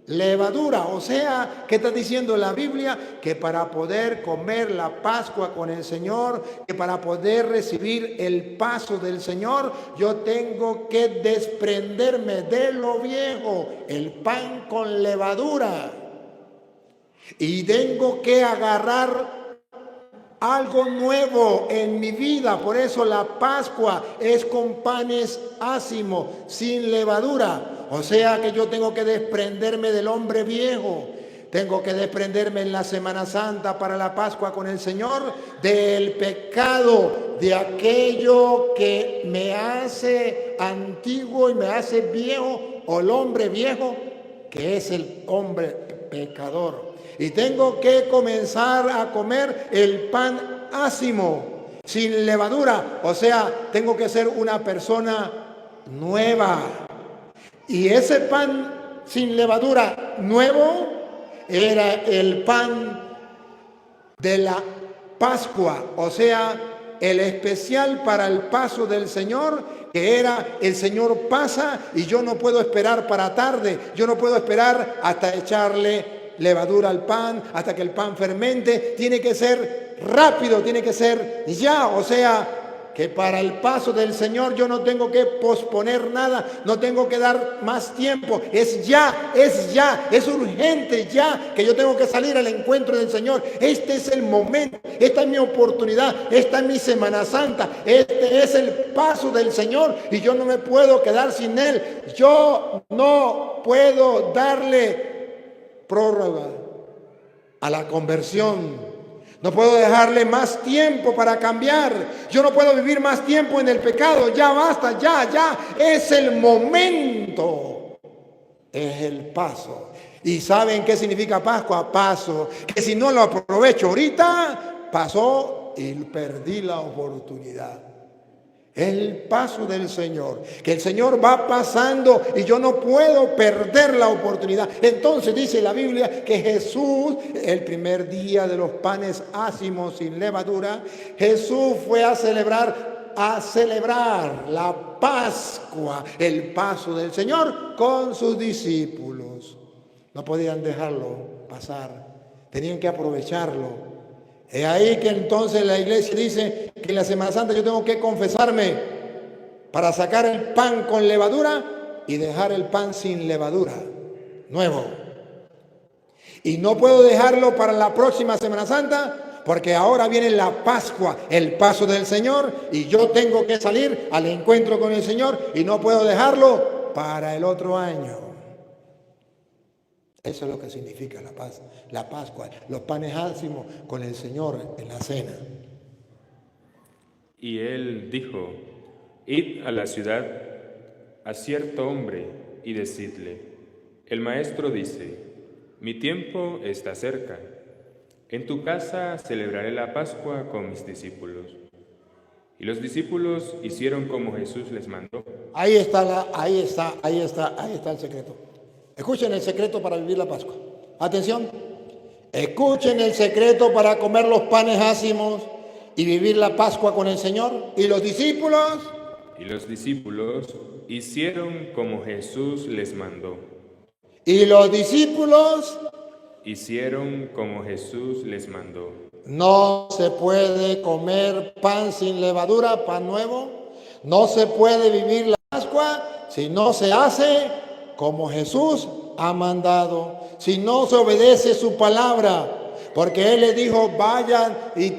levadura. O sea, ¿qué está diciendo la Biblia? Que para poder comer la Pascua con el Señor, que para poder recibir el paso del Señor, yo tengo que desprenderme de lo viejo, el pan con levadura, y tengo que agarrar algo nuevo en mi vida. Por eso la Pascua es con panes ácimos, sin levadura. O sea que yo tengo que desprenderme del hombre viejo. Tengo que desprenderme en la Semana Santa para la Pascua con el Señor del pecado, de aquello que me hace antiguo y me hace viejo, o el hombre viejo, que es el hombre pecador. Y tengo que comenzar a comer el pan ácimo, sin levadura. O sea, tengo que ser una persona nueva. Y ese pan sin levadura nuevo era el pan de la Pascua. O sea, el especial para el paso del Señor, que era el Señor pasa y yo no puedo esperar para tarde. Yo no puedo esperar hasta echarle levadura al pan, hasta que el pan fermente. Tiene que ser rápido, tiene que ser ya. O sea, que para el paso del Señor yo no tengo que posponer nada, no tengo que dar más tiempo. Es ya, es urgente ya, que yo tengo que salir al encuentro del Señor. Este es el momento, esta es mi oportunidad, esta es mi Semana Santa, este es el paso del Señor y yo no me puedo quedar sin Él. Yo no puedo darle prórroga a la conversión. No puedo dejarle más tiempo para cambiar. Yo no puedo vivir más tiempo en el pecado. Ya basta, ya. Es el momento. Es el paso. ¿Y saben qué significa Pascua? Paso. Que si no lo aprovecho ahorita, pasó y perdí la oportunidad. El paso del Señor, que el Señor va pasando y yo no puedo perder la oportunidad. Entonces dice la Biblia que Jesús, el primer día de los panes ácimos sin levadura, Jesús fue a celebrar la Pascua, el paso del Señor con sus discípulos. No podían dejarlo pasar, tenían que aprovecharlo. Es ahí que entonces la iglesia dice que en la Semana Santa yo tengo que confesarme para sacar el pan con levadura y dejar el pan sin levadura, nuevo. Y no puedo dejarlo para la próxima Semana Santa porque ahora viene la Pascua, el paso del Señor, y yo tengo que salir al encuentro con el Señor y no puedo dejarlo para el otro año. Eso es lo que significa la Pascua, los panes ácimos con el Señor en la cena. Y él dijo: id a la ciudad, a cierto hombre, y decidle: el maestro dice, mi tiempo está cerca. En tu casa celebraré la Pascua con mis discípulos. Y los discípulos hicieron como Jesús les mandó. Ahí está el secreto. Escuchen el secreto para vivir la Pascua. Atención. Escuchen el secreto para comer los panes ácimos y vivir la Pascua con el Señor. ¿Y los discípulos? Y los discípulos hicieron como Jesús les mandó. Y los discípulos Hicieron como Jesús les mandó. no se puede comer pan sin levadura, pan nuevo. No se puede vivir la Pascua si no se hace como Jesús ha mandado, si no se obedece su palabra. Porque Él le dijo, vayan y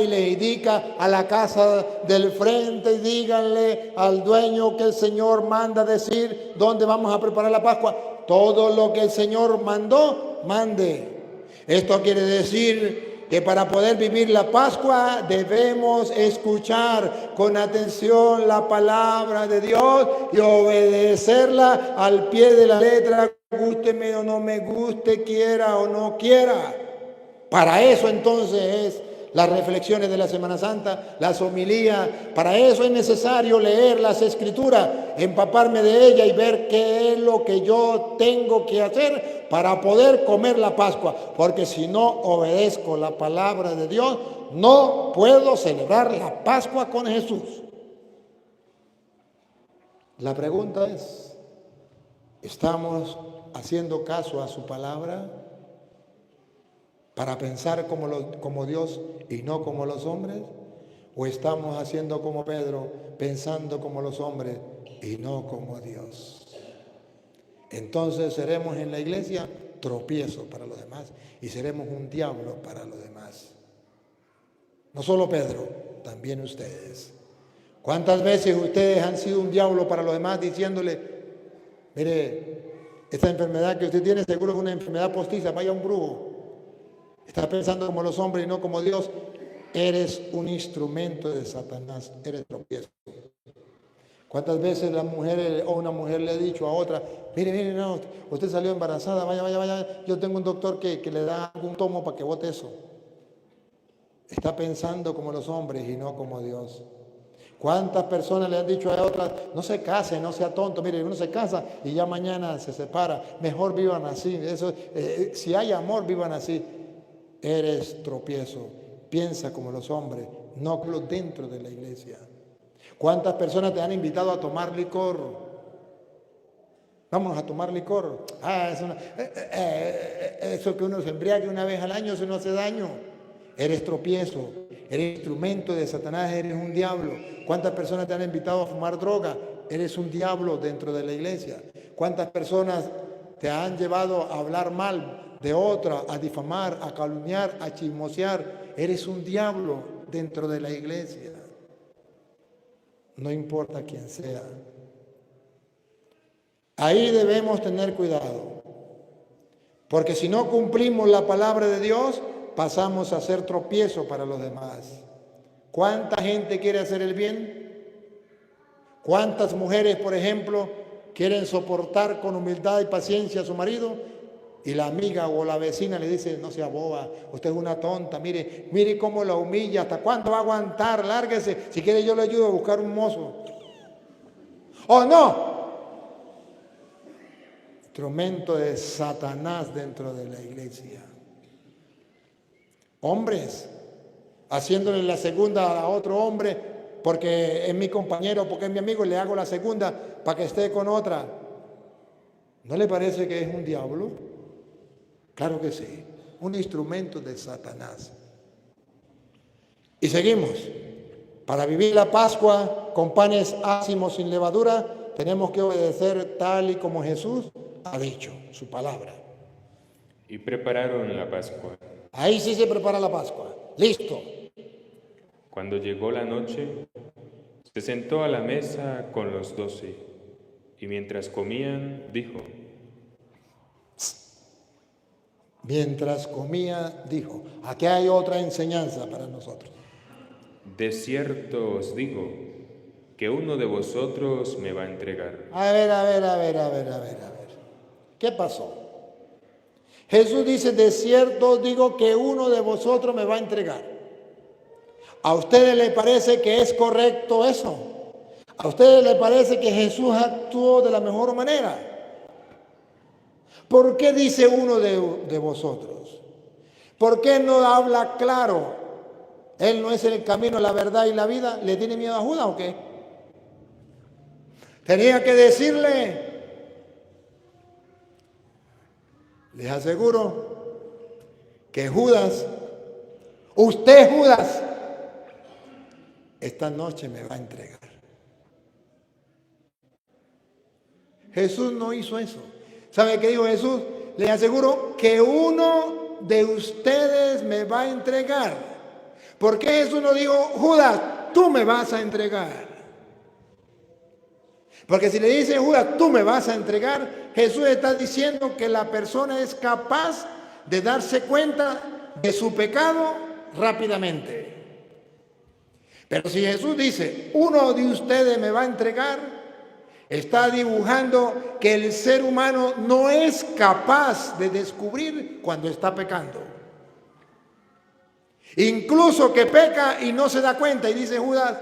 le indica a la casa del frente y díganle al dueño que el Señor manda decir dónde vamos a preparar la Pascua. Todo lo que el Señor mandó, mande. Esto quiere decir que para poder vivir la Pascua debemos escuchar con atención la palabra de Dios y obedecerla al pie de la letra, gústeme o no me guste, quiera o no quiera. Para eso entonces es las reflexiones de la Semana Santa, las homilías. Para eso es necesario leer las Escrituras, empaparme de ella y ver qué es lo que yo tengo que hacer para poder comer la Pascua. Porque si no obedezco la palabra de Dios, no puedo celebrar la Pascua con Jesús. La pregunta es, ¿estamos haciendo caso a su palabra para pensar como Dios y no como los hombres? ¿O estamos haciendo como Pedro, pensando como los hombres y no como Dios? Entonces seremos en la iglesia tropiezo para los demás y seremos un diablo para los demás. No solo Pedro, también ustedes. ¿Cuántas veces ustedes han sido un diablo para los demás diciéndole, mire, esta enfermedad que usted tiene seguro es una enfermedad postiza, vaya a un brujo? Estás pensando como los hombres y no como Dios. Eres un instrumento de Satanás, eres tropiezo. ¿Cuántas veces la mujer o una mujer le ha dicho a otra, mire, no, usted salió embarazada, vaya, yo tengo un doctor que le da algún tomo para que bote eso? Está pensando como los hombres y no como Dios. ¿Cuántas personas le han dicho a otras, no se case, no sea tonto, mire, uno se casa y ya mañana se separa, mejor vivan así, si hay amor, vivan así? Eres tropiezo, piensa como los hombres, no dentro de la iglesia. ¿Cuántas personas te han invitado a tomar licor? Vamos a tomar licor. Eso que uno se embriague una vez al año, eso no hace daño. Eres tropiezo, eres instrumento de Satanás, eres un diablo. ¿Cuántas personas te han invitado a fumar droga? Eres un diablo dentro de la iglesia. ¿Cuántas personas te han llevado a hablar mal de otra, a difamar, a calumniar, a chismosear? Eres un diablo dentro de la iglesia. No importa quién sea. Ahí debemos tener cuidado, porque si no cumplimos la palabra de Dios, pasamos a ser tropiezo para los demás. ¿Cuánta gente quiere hacer el bien? ¿Cuántas mujeres, por ejemplo, quieren soportar con humildad y paciencia a su marido? Y la amiga o la vecina le dice, no sea boba, usted es una tonta, mire cómo la humilla, ¿hasta cuándo va a aguantar? Lárguese, si quiere yo le ayudo a buscar un mozo. ¡Oh, no! Instrumento de Satanás dentro de la iglesia. Hombres, haciéndole la segunda a otro hombre, porque es mi compañero, porque es mi amigo, le hago la segunda para que esté con otra. ¿No le parece que es un diablo? Claro que sí, un instrumento de Satanás. Y seguimos. Para vivir la Pascua con panes ácimos sin levadura, tenemos que obedecer tal y como Jesús ha dicho, su palabra. Y prepararon la Pascua. Ahí sí se prepara la Pascua. Listo. Cuando llegó la noche, se sentó a la mesa con los 12, y mientras comían, dijo. Mientras comía, dijo. Aquí hay otra enseñanza para nosotros. De cierto os digo, que uno de vosotros me va a entregar. A ver. ¿Qué pasó? Jesús dice, de cierto os digo que uno de vosotros me va a entregar. ¿A ustedes les parece que es correcto eso? ¿A ustedes les parece que Jesús actuó de la mejor manera? ¿Por qué dice uno de vosotros? ¿Por qué no habla claro? Él no es el camino, la verdad y la vida. ¿Le tiene miedo a Judas o qué? Tenía que decirle, les aseguro que Judas, usted Judas, esta noche me va a entregar. Jesús no hizo eso. ¿Sabe qué dijo Jesús? Les aseguro que uno de ustedes me va a entregar. ¿Por qué Jesús no dijo, Judas, tú me vas a entregar? Porque si le dice Judas, tú me vas a entregar, Jesús está diciendo que la persona es capaz de darse cuenta de su pecado rápidamente. Pero si Jesús dice, uno de ustedes me va a entregar, está dibujando que el ser humano no es capaz de descubrir cuando está pecando. Incluso que peca y no se da cuenta. Y dice Judas,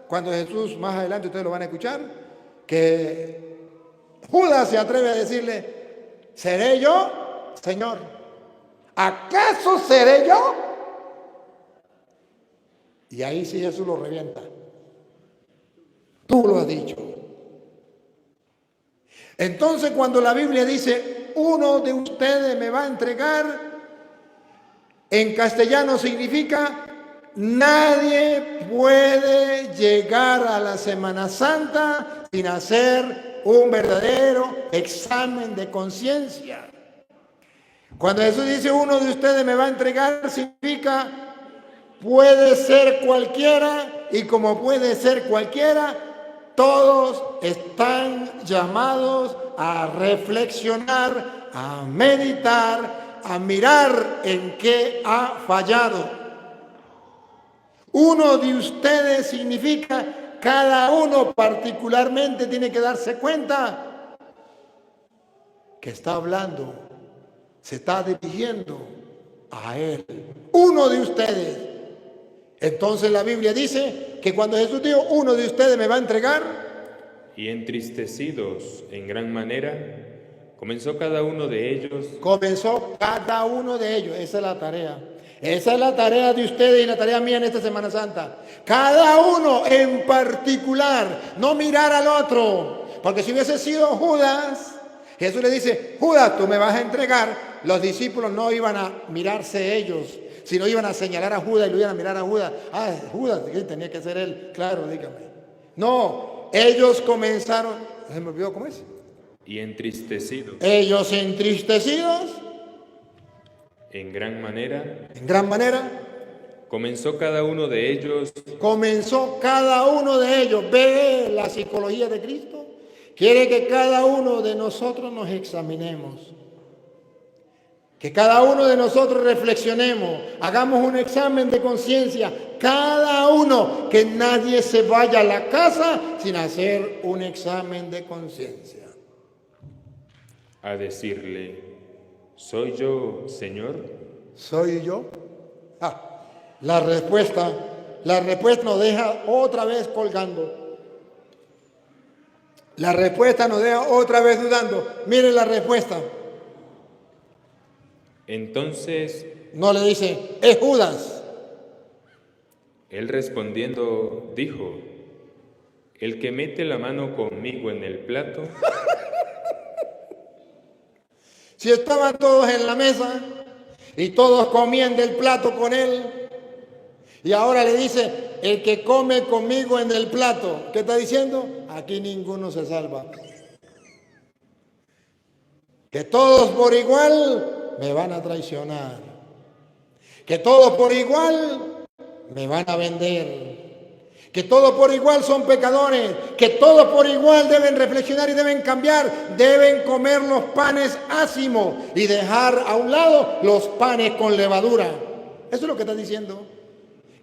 cuando Jesús, más adelante ustedes lo van a escuchar, que Judas se atreve a decirle, ¿seré yo, Señor? ¿Acaso seré yo? Y ahí sí Jesús lo revienta. Tú lo has dicho. Entonces cuando la Biblia dice, uno de ustedes me va a entregar, en castellano significa, nadie puede llegar a la Semana Santa sin hacer un verdadero examen de conciencia. Cuando Jesús dice, uno de ustedes me va a entregar, significa, puede ser cualquiera, y como puede ser cualquiera, todos están llamados a reflexionar, a meditar, a mirar en qué ha fallado. Uno de ustedes significa cada uno particularmente tiene que darse cuenta que está hablando, se está dirigiendo a él. Uno de ustedes. Entonces la Biblia dice que cuando Jesús dijo, uno de ustedes me va a entregar. Y entristecidos en gran manera, comenzó cada uno de ellos. Comenzó cada uno de ellos. Esa es la tarea. Esa es la tarea de ustedes y la tarea mía en esta Semana Santa. Cada uno en particular, no mirar al otro. Porque si hubiese sido Judas, Jesús le dice, Judas, tú me vas a entregar. Los discípulos no iban a mirarse ellos, sino iban a señalar a Judas y lo iban a mirar a Judas. Ah, Judas, ¿qué tenía que ser él? Claro, dígame. No, ellos comenzaron, se me olvidó cómo es. Y entristecidos. Ellos entristecidos. En gran manera. En gran manera. Comenzó cada uno de ellos. Comenzó cada uno de ellos. Ve la psicología de Cristo. Quiere que cada uno de nosotros nos examinemos. Que cada uno de nosotros reflexionemos. Hagamos un examen de conciencia. Cada uno. Que nadie se vaya a la casa sin hacer un examen de conciencia. A decirle, ¿soy yo, Señor? ¿Soy yo? La respuesta nos deja otra vez colgando. La respuesta nos deja otra vez dudando. Mire la respuesta. Entonces, no le dice, es Judas. Él respondiendo dijo, el que mete la mano conmigo en el plato. Si estaban todos en la mesa y todos comían del plato con él, y ahora le dice, el que come conmigo en el plato, ¿qué está diciendo? Aquí ninguno se salva. Que todos por igual me van a traicionar. Que todos por igual me van a vender. Que todos por igual son pecadores, que todos por igual deben reflexionar y deben cambiar, deben comer los panes ácimos y dejar a un lado los panes con levadura. Eso es lo que está diciendo.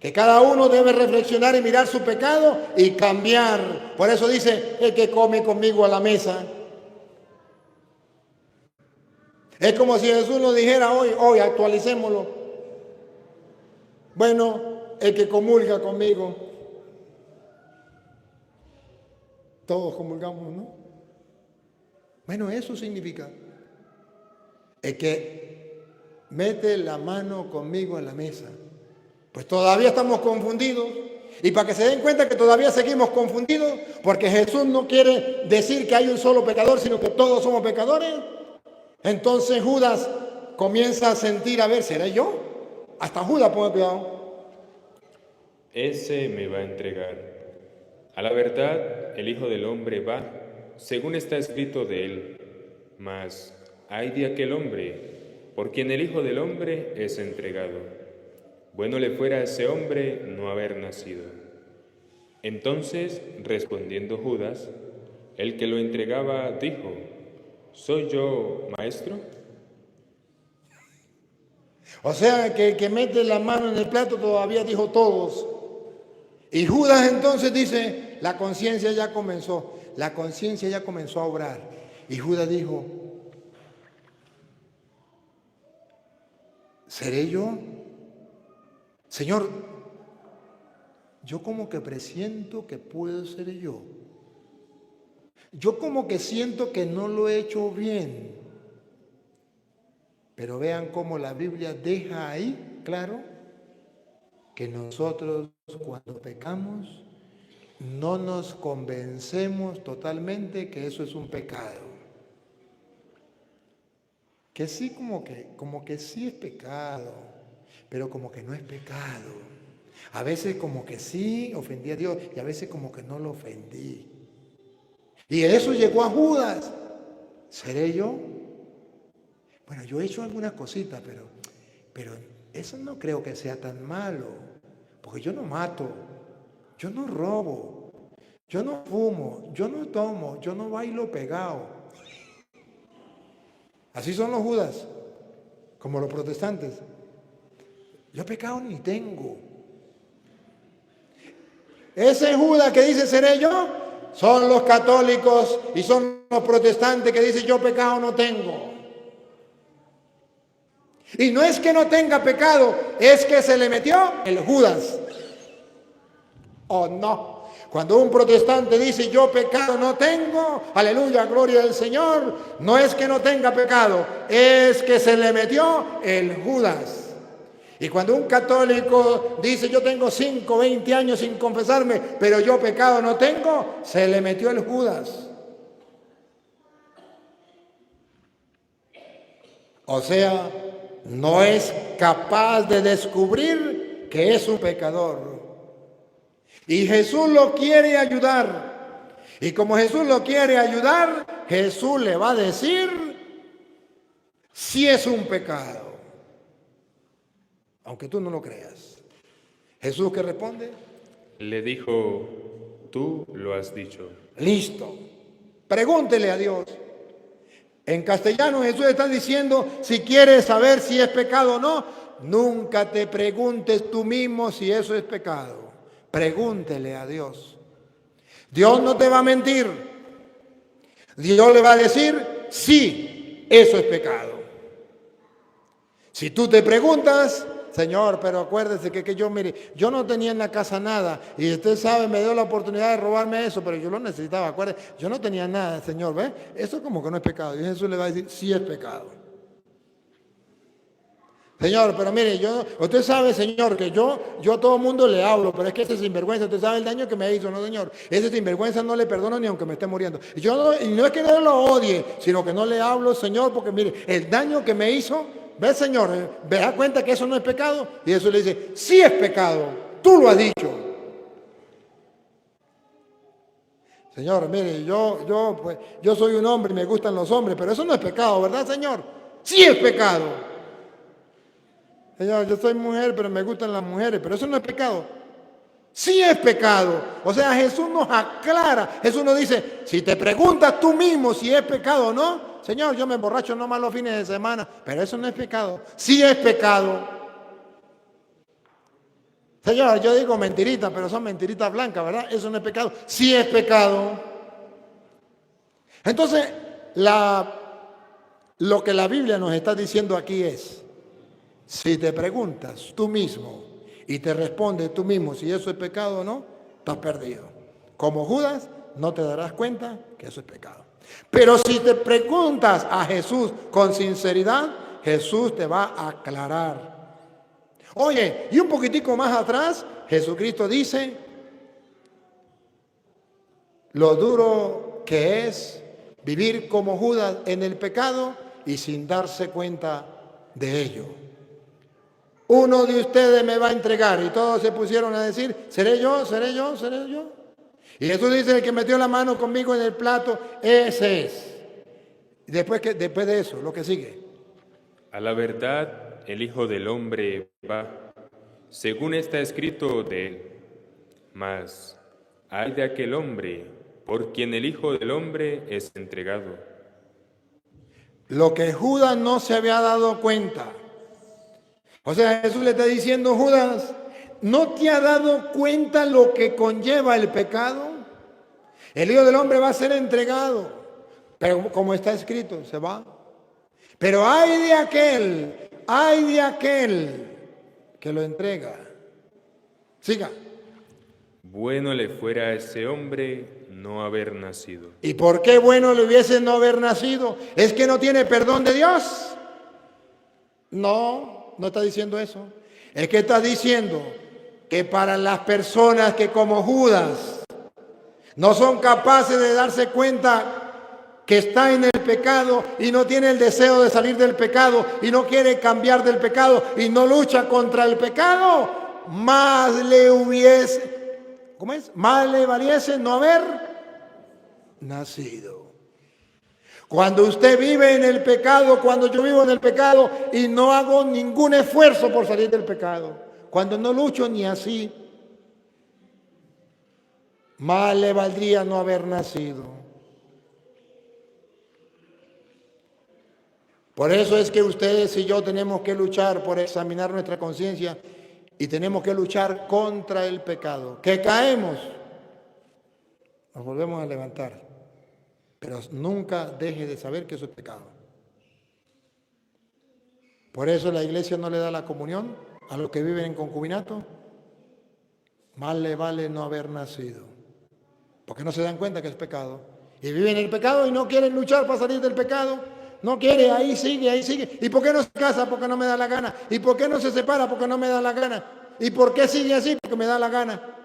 Que cada uno debe reflexionar y mirar su pecado y cambiar. Por eso dice, el que come conmigo a la mesa. Es como si Jesús nos dijera hoy actualicémoslo. Bueno, el que comulga conmigo. Todos comulgamos, ¿no? Bueno, eso significa. Es que mete la mano conmigo en la mesa. Pues todavía estamos confundidos. Y para que se den cuenta que todavía seguimos confundidos, porque Jesús no quiere decir que hay un solo pecador, sino que todos somos pecadores. Entonces Judas comienza a sentir, a ver, ¿seré yo? Hasta Judas pone cuidado. Ese me va a entregar. A la verdad, el Hijo del Hombre va, según está escrito de él. Mas ay de aquel hombre, por quien el Hijo del Hombre es entregado. Bueno le fuera a ese hombre no haber nacido. Entonces, respondiendo Judas, el que lo entregaba dijo, ¿soy yo, maestro? O sea, que el que mete la mano en el plato todavía dijo todos. Y Judas entonces dice, la conciencia ya comenzó a obrar. Y Judas dijo, ¿seré yo? Señor, yo como que presiento que puedo ser yo. Yo como que siento que no lo he hecho bien. Pero vean cómo la Biblia deja ahí claro que nosotros cuando pecamos no nos convencemos totalmente que eso es un pecado. Que sí, como que sí es pecado, pero como que no es pecado. A veces como que sí ofendí a Dios y a veces como que no lo ofendí. Y eso llegó a Judas. ¿Seré yo? Bueno, yo he hecho algunas cositas, pero eso no creo que sea tan malo. Porque yo no mato, yo no robo, yo no fumo, yo no tomo, yo no bailo pegado. Así son los Judas, como los protestantes. Yo pecado ni tengo. Ese Judas que dice seré yo, son los católicos y son los protestantes que dicen yo pecado no tengo. Y no es que no tenga pecado, es que se le metió el Judas. ¿O no? Cuando un protestante dice yo pecado no tengo, aleluya, gloria al Señor, no es que no tenga pecado, es que se le metió el Judas. Y cuando un católico dice yo tengo 5, 20 años sin confesarme, pero yo pecado no tengo, se le metió el Judas. O sea, no es capaz de descubrir que es un pecador. Y Jesús lo quiere ayudar. Y como Jesús lo quiere ayudar, Jesús le va a decir si es un pecado. Aunque tú no lo creas. ¿Jesús qué responde? Le dijo, tú lo has dicho. Listo. Pregúntele a Dios. En castellano Jesús está diciendo, si quieres saber si es pecado o no, nunca te preguntes tú mismo si eso es pecado. Pregúntele a Dios. Dios no te va a mentir. Dios le va a decir, sí, eso es pecado. Si tú te preguntas, Señor, pero acuérdese que yo, mire, yo no tenía en la casa nada y usted sabe, me dio la oportunidad de robarme eso, pero yo lo necesitaba, acuérdese, yo no tenía nada, Señor, ¿ve? Eso como que no es pecado. Y Jesús le va a decir, sí es pecado. Señor, pero mire, usted sabe, Señor, que yo a todo mundo le hablo, pero es que ese sinvergüenza, usted sabe el daño que me hizo, ¿no, Señor? Ese sinvergüenza no le perdono ni aunque me esté muriendo. Y no es que no lo odie, sino que no le hablo, Señor, porque mire, el daño que me hizo, ¿ve, Señor? ¿Me da cuenta que eso no es pecado? Y Jesús le dice, sí es pecado, tú lo has dicho. Señor, mire, yo soy un hombre y me gustan los hombres, pero eso no es pecado, ¿verdad, Señor? Sí es pecado. Señor, yo soy mujer, pero me gustan las mujeres, pero eso no es pecado. Sí es pecado. O sea, Jesús nos aclara. Jesús nos dice, si te preguntas tú mismo si es pecado o no, Señor, yo me emborracho nomás los fines de semana, pero eso no es pecado. Sí es pecado. Señor, yo digo mentiritas, pero son mentiritas blancas, ¿verdad? Eso no es pecado. Sí es pecado. Entonces, lo que la Biblia nos está diciendo aquí es, si te preguntas tú mismo y te respondes tú mismo si eso es pecado o no, estás perdido. Como Judas, no te darás cuenta que eso es pecado. Pero si te preguntas a Jesús con sinceridad, Jesús te va a aclarar. Oye, y un poquitico más atrás, Jesucristo dice lo duro que es vivir como Judas en el pecado y sin darse cuenta de ello. Uno de ustedes me va a entregar, y todos se pusieron a decir, ¿seré yo? ¿Seré yo? ¿Seré yo? Y Jesús dice, el que metió la mano conmigo en el plato, ese es. Y después de eso, lo que sigue. A la verdad, el Hijo del Hombre va, según está escrito de él. Mas, ay de aquel hombre, por quien el Hijo del Hombre es entregado. Lo que Judas no se había dado cuenta. O sea, Jesús le está diciendo, Judas, ¿no te ha dado cuenta lo que conlleva el pecado? El Hijo del Hombre va a ser entregado, pero como está escrito, se va. Pero hay de aquel que lo entrega. Siga. Bueno le fuera a ese hombre no haber nacido. ¿Y por qué bueno le hubiese no haber nacido? ¿Es que no tiene perdón de Dios? No, no está diciendo eso. Es que está diciendo que para las personas que como Judas no son capaces de darse cuenta que está en el pecado y no tiene el deseo de salir del pecado y no quiere cambiar del pecado y no lucha contra el pecado, más le valiese no haber nacido. Cuando usted vive en el pecado, cuando yo vivo en el pecado y no hago ningún esfuerzo por salir del pecado, cuando no lucho ni así, más le valdría no haber nacido. Por eso es que ustedes y yo tenemos que luchar por examinar nuestra conciencia y tenemos que luchar contra el pecado. Que caemos, nos volvemos a levantar, pero nunca deje de saber que eso es pecado. Por eso la iglesia no le da la comunión a los que viven en concubinato. Más le vale no haber nacido, porque no se dan cuenta que es pecado. Y viven en el pecado y no quieren luchar para salir del pecado. No quiere, ahí sigue, ahí sigue. ¿Y por qué no se casa? Porque no me da la gana. ¿Y por qué no se separa? Porque no me da la gana. ¿Y por qué sigue así? Porque me da la gana.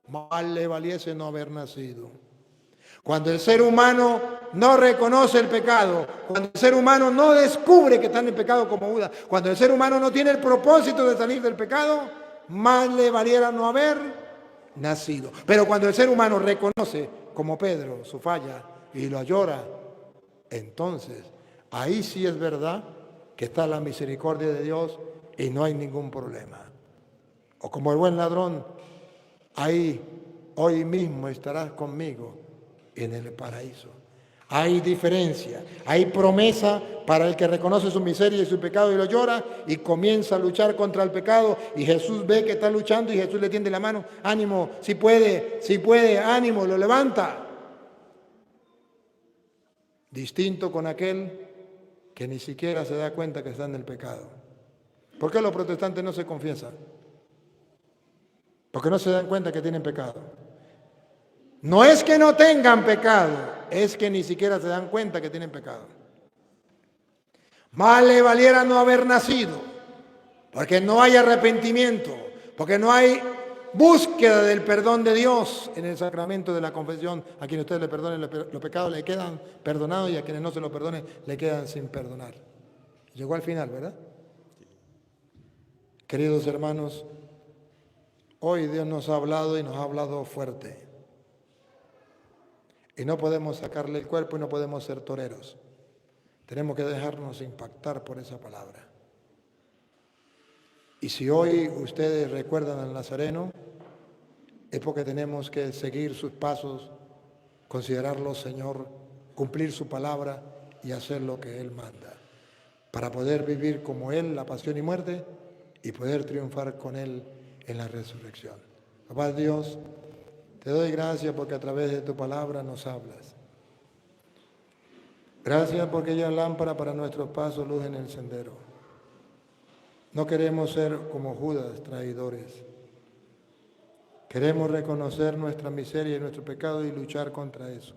Mal le valiese no haber nacido. Cuando el ser humano no reconoce el pecado, cuando el ser humano no descubre que está en el pecado como Judas, cuando el ser humano no tiene el propósito de salir del pecado, más le valiera no haber nacido. Pero cuando el ser humano reconoce, como Pedro, su falla y lo llora, entonces ahí sí es verdad que está la misericordia de Dios y no hay ningún problema. O como el buen ladrón, ahí hoy mismo estarás conmigo en el paraíso. Hay diferencia, hay promesa para el que reconoce su miseria y su pecado y lo llora y comienza a luchar contra el pecado y Jesús ve que está luchando y Jesús le tiende la mano, ánimo, si puede, ánimo, lo levanta. Distinto con aquel que ni siquiera se da cuenta que está en el pecado. ¿Por qué los protestantes no se confiesan? Porque no se dan cuenta que tienen pecado. No es que no tengan pecado, es que ni siquiera se dan cuenta que tienen pecado. Más le valiera no haber nacido, porque no hay arrepentimiento, porque no hay búsqueda del perdón de Dios en el sacramento de la confesión. A quienes ustedes le perdonen los pecados le quedan perdonados y a quienes no se los perdonen le quedan sin perdonar. Llegó al final, ¿verdad? Queridos hermanos, hoy Dios nos ha hablado y nos ha hablado fuerte. Y no podemos sacarle el cuerpo y no podemos ser toreros. Tenemos que dejarnos impactar por esa palabra. Y si hoy ustedes recuerdan al Nazareno, es porque tenemos que seguir sus pasos, considerarlo Señor, cumplir su palabra y hacer lo que Él manda, para poder vivir como Él la pasión y muerte y poder triunfar con Él en la resurrección. Papá Dios, te doy gracias porque a través de tu palabra nos hablas. Gracias porque ella es lámpara para nuestros pasos, luz en el sendero. No queremos ser como Judas, traidores. Queremos reconocer nuestra miseria y nuestro pecado y luchar contra eso.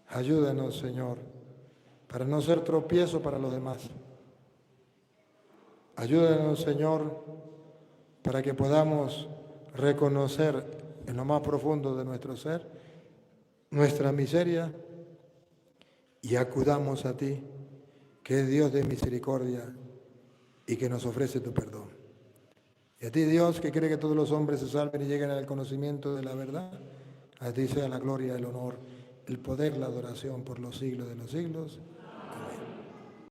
Ayúdanos, Señor, para no ser tropiezo para los demás. Ayúdanos, Señor, para que podamos reconocer en lo más profundo de nuestro ser nuestra miseria y acudamos a ti, que es Dios de misericordia y que nos ofrece tu perdón. Y a ti, Dios, que quiere que todos los hombres se salven y lleguen al conocimiento de la verdad, a ti sea la gloria, el honor, el poder, la adoración por los siglos de los siglos.